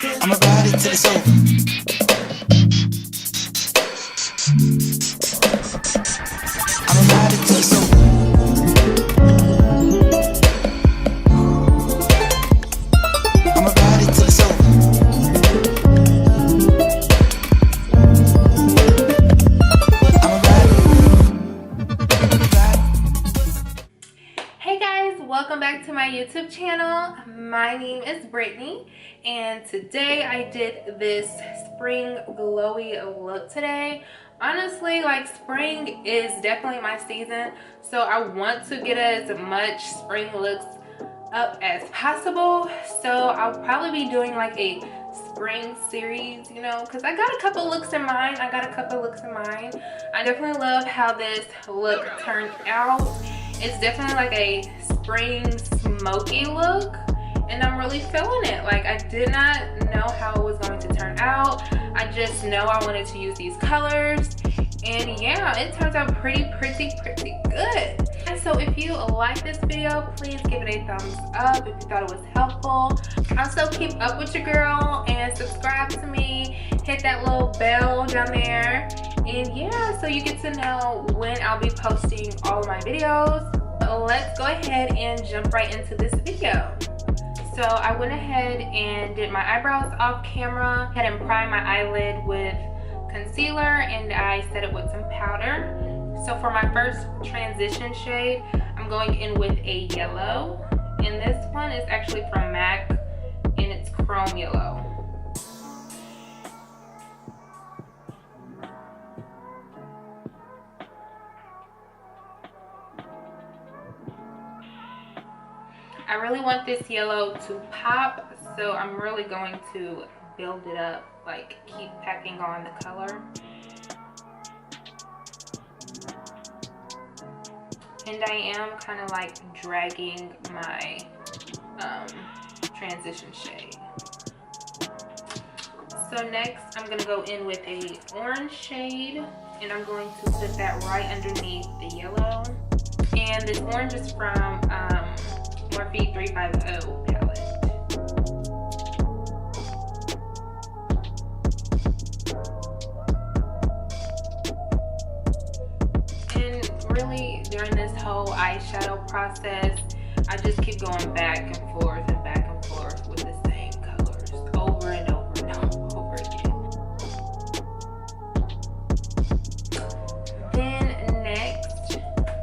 I'ma ride it till it's over. I'ma ride it till it's over. I'ma ride it till it's over. I'ma ride it. Hey guys, welcome back to my YouTube channel. My name is Brittany, and today I did this spring glowy look today. Honestly, like, spring is definitely my season, so I want to get as much spring looks up as possible. So I'll probably be doing like a spring series, you know, because I got a couple looks in mind. I definitely love how this look turned out. It's definitely like a spring smoky look, and I'm really feeling it. Like, I did not know how it was going to turn out. I just know I wanted to use these colors, and yeah, it turns out pretty good. And so if you like this video, please give it a thumbs up if you thought it was helpful. Also, keep up with your girl and subscribe to me. Hit that little bell down there, and yeah, so you get to know when I'll be posting all of my videos. Let's go ahead and jump right into this video. So I went ahead and did my eyebrows off camera. I had and primed my eyelid with concealer, and I set it with some powder. So for my first transition shade, I'm going in with a yellow, and this one is actually from MAC, and it's chrome yellow. I really want this yellow to pop, so I'm really going to build it up, like keep packing on the color. And I am kind of like dragging my transition shade. So next I'm going to go in with a orange shade, and I'm going to put that right underneath the yellow. And this orange is from Morphee 350 palette. And really, during this whole eyeshadow process, I just keep going back and forth with the same colors over and over and over again. Then next,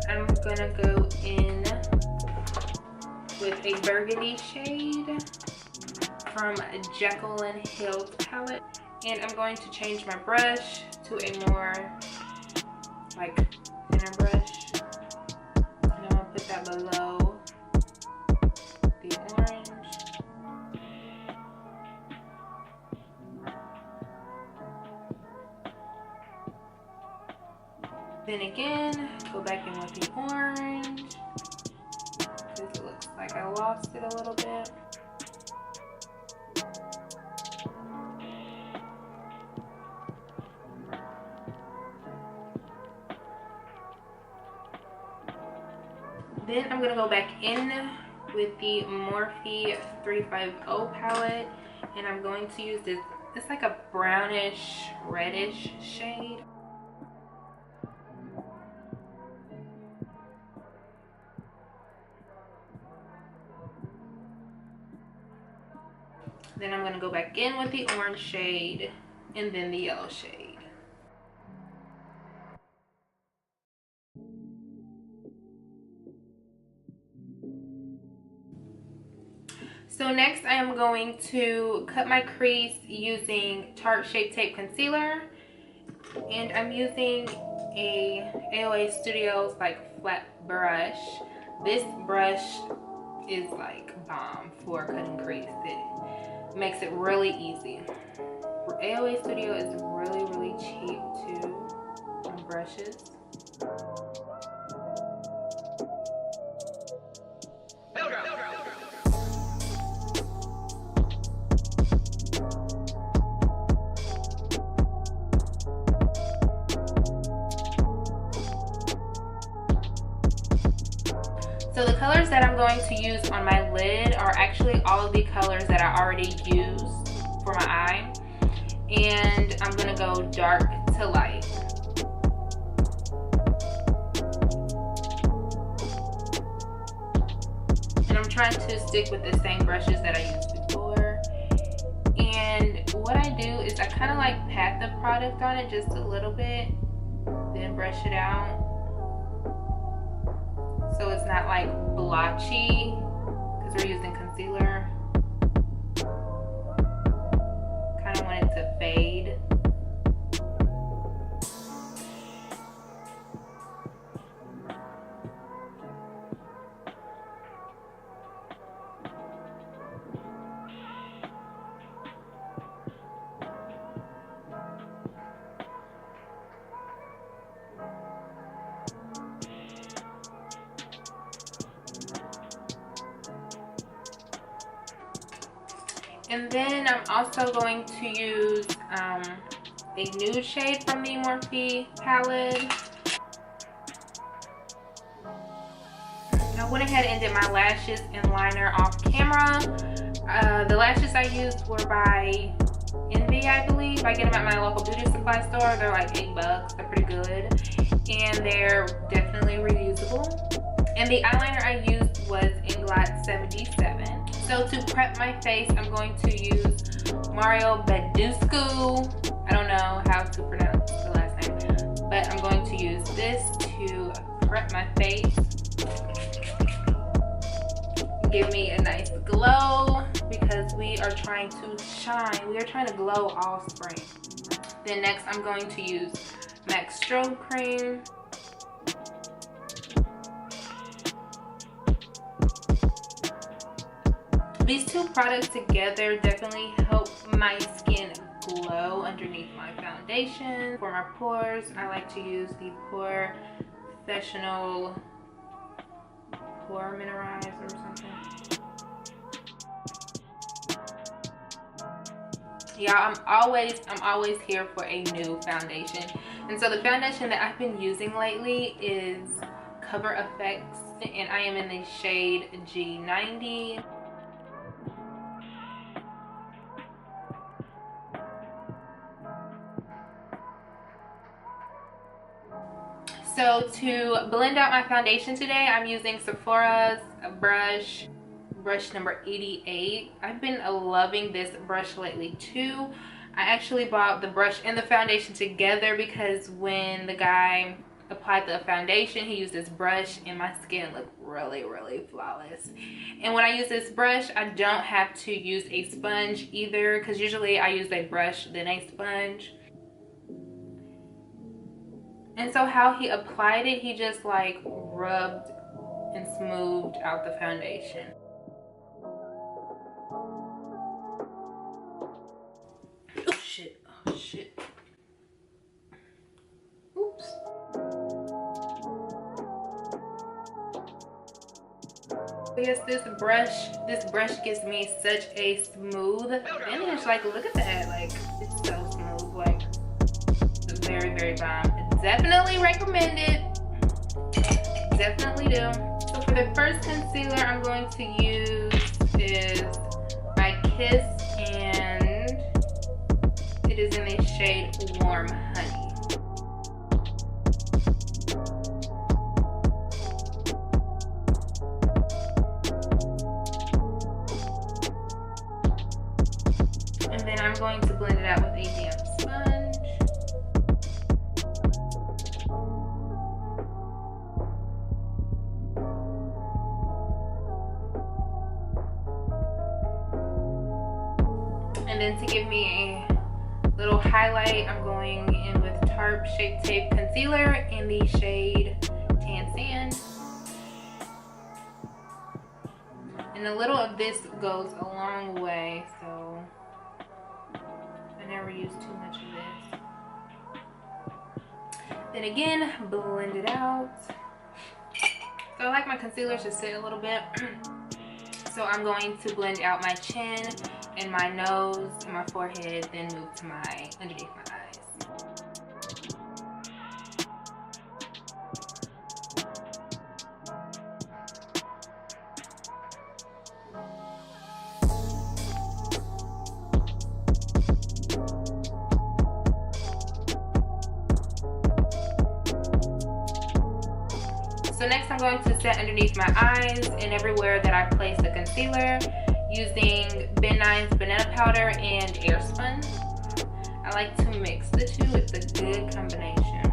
I'm gonna go in with a burgundy shade from Jaclyn Hill's palette, and I'm going to change my brush to a more like thinner brush, and I'm gonna put that below the orange. Then again, go back in with the orange, because it looks like I lost it a little bit. Then I'm gonna go back in with the Morphee 350 palette, and I'm going to use this. It's like a brownish, reddish shade. Then I'm going to go back in with the orange shade and then the yellow shade. So next I am going to cut my crease using Tart Shape Tape Concealer. And I'm using a AOA Studios like flat brush. This brush is like bomb for cutting crease. It makes it really easy. AOA Studio is really cheap too on brushes. So the colors that I'm going to use on my lid are actually all of the colors that I already used for my eye. And I'm gonna go dark to light. And I'm trying to stick with the same brushes that I used before. And what I do is I kind of like pat the product on it just a little bit, then brush it out. So it's not like blotchy, because we're using concealer. Kind of want it to fade. And then I'm also going to use a nude shade from the Morphee palette. I went ahead and did my lashes and liner off camera. The lashes I used were by Envy, I believe. I get them at my local beauty supply store. They're like $8. They're pretty good. And they're definitely reusable. And the eyeliner I used was Inglot 77. So to prep my face, I'm going to use Mario Badescu. I don't know how to pronounce the last name, but I'm going to use this to prep my face. Give me a nice glow, because we are trying to shine. We are trying to glow all spring. Then next I'm going to use MAC Strobe Cream. These two products together definitely help my skin glow underneath my foundation. For my pores, I like to use the Professional Pore Mineralizer or something. Yeah, I'm always here for a new foundation. And so the foundation that I've been using lately is Cover FX, and I am in the shade G90. So to blend out my foundation today, I'm using Sephora's brush number 88. I've been loving this brush lately too. I actually bought the brush and the foundation together because when the guy applied the foundation, he used this brush and my skin looked really flawless. And when I use this brush, I don't have to use a sponge either, because usually I use a brush then a sponge. And so how he applied it, he just like rubbed and smoothed out the foundation. Oh shit, oh shit. Oops. Yes, this brush gives me such a smooth finish. Like, look at that, like it's so smooth, like very bomb. Definitely recommend it. Definitely do. So for the first concealer I'm going to use is by Kiss, and it is in the shade Warm Honey. And then I'm going to blend it out with a damp sponge. And then to give me a little highlight, I'm going in with Tart Shape Tape Concealer in the shade Tan Sand. And a little of this goes a long way, so I never use too much of this. Then again, blend it out. So I like my concealers to sit a little bit. So I'm going to blend out my chin and my nose and my forehead, then move to my underneath my eyes. So next I'm going to set underneath my eyes and everywhere that I place the concealer using Ben Nye's banana powder and airspun. I like to mix the two, it's a good combination.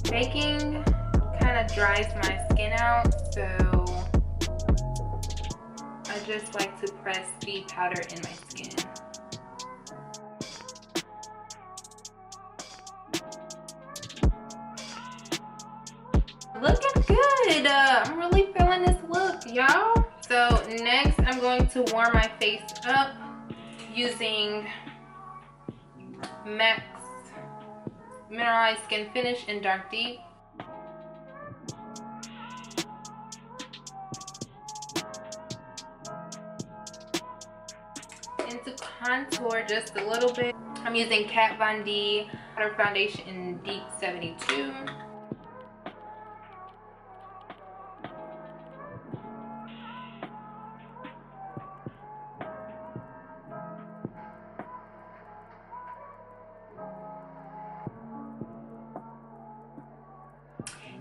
Baking kind of dries my skin out, so I just like to press the powder in my skin. Looking good. I'm really feeling this look, y'all. So next I'm going to warm my face up using MAC's Mineralized Skin Finish in Dark Deep. And to contour just a little bit, I'm using Kat Von D Powder Foundation in Deep 72.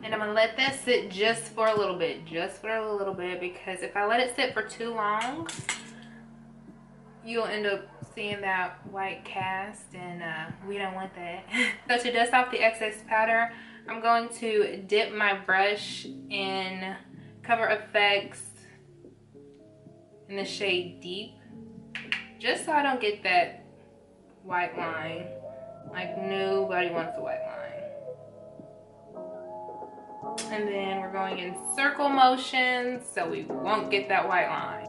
And I'm gonna let that sit just for a little bit, because if I let it sit for too long, you'll end up seeing that white cast, and we don't want that. So to dust off the excess powder, I'm going to dip my brush in Cover FX in the shade Deep, just so I don't get that white line. Like, nobody wants a white line. And then we're going in circle motions so we won't get that white line.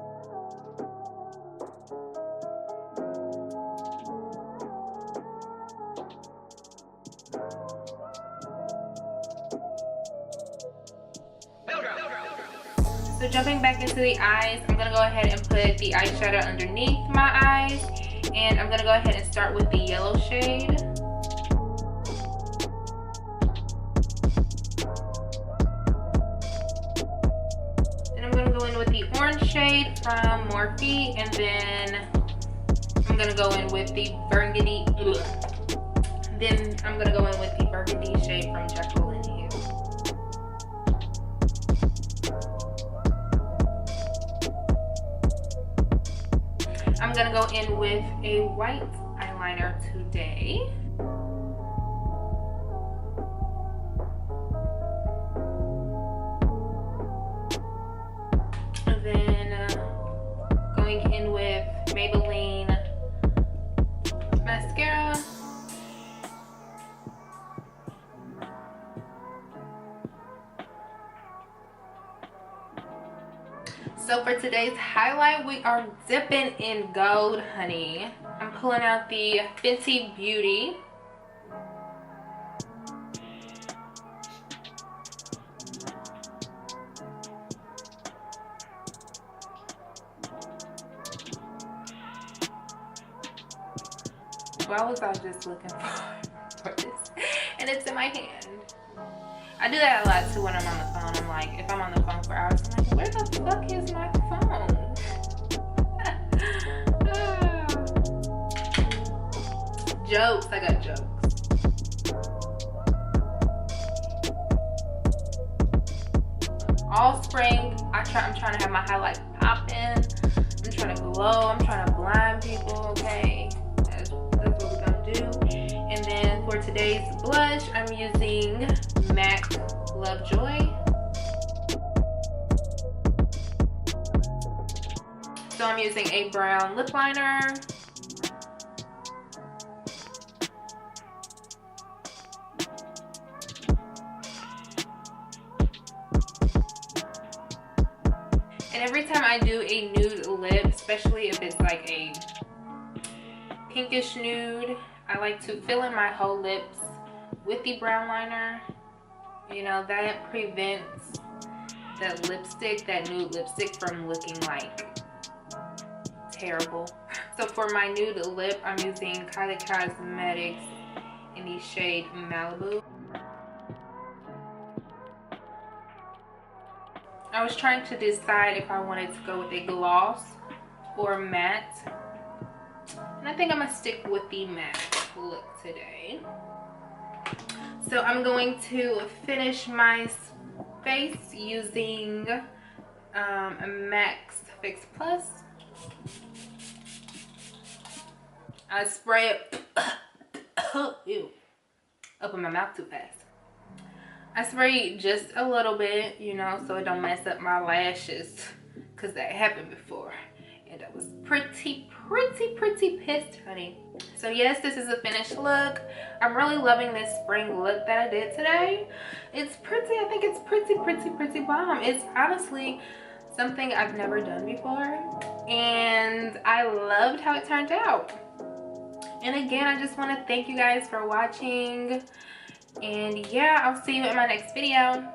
So jumping back into the eyes, I'm gonna go ahead and put the eyeshadow underneath my eyes, and I'm gonna go ahead and start with the yellow shade. With the orange shade from Morphee, and then I'm gonna go in with the burgundy. Then I'm gonna go in with the burgundy shade from Jaclyn Hill. I'm gonna go in with a white eyeliner today. Going in with Maybelline mascara. So for today's highlight, we are dipping in gold, honey. I'm pulling out the Fenty Beauty. Why was I just looking for this? And it's in my hand. I do that a lot too when I'm on the phone. I'm like, if I'm on the phone for hours, I'm like, where the fuck is my phone? Jokes, I got jokes. All spring, I'm trying to have my highlight popping. I'm trying to glow. I'm trying to blind people, okay? That's what we're gonna do. And then for today's blush, I'm using MAC Lovejoy. So I'm using a brown lip liner. And every time I do a nude lip, especially if it's like a pinkish nude, I like to fill in my whole lips with the brown liner. You know, that prevents that lipstick, that nude lipstick, from looking like terrible. So for my nude lip, I'm using Kylie Cosmetics in the shade Malibu. I was trying to decide if I wanted to go with a gloss or matte. And I think I'm gonna stick with the matte look today. So I'm going to finish my face using Max Fix Plus. I spray it. Ew. Open my mouth too fast. I spray just a little bit, you know, so it don't mess up my lashes, because that happened before. And I was pretty pissed, honey. So yes, this is a finished look. I'm really loving this spring look that I did today. It's pretty. I think it's pretty bomb. It's honestly something I've never done before, and I loved how it turned out. And again, I just want to thank you guys for watching, and yeah, I'll see you in my next video.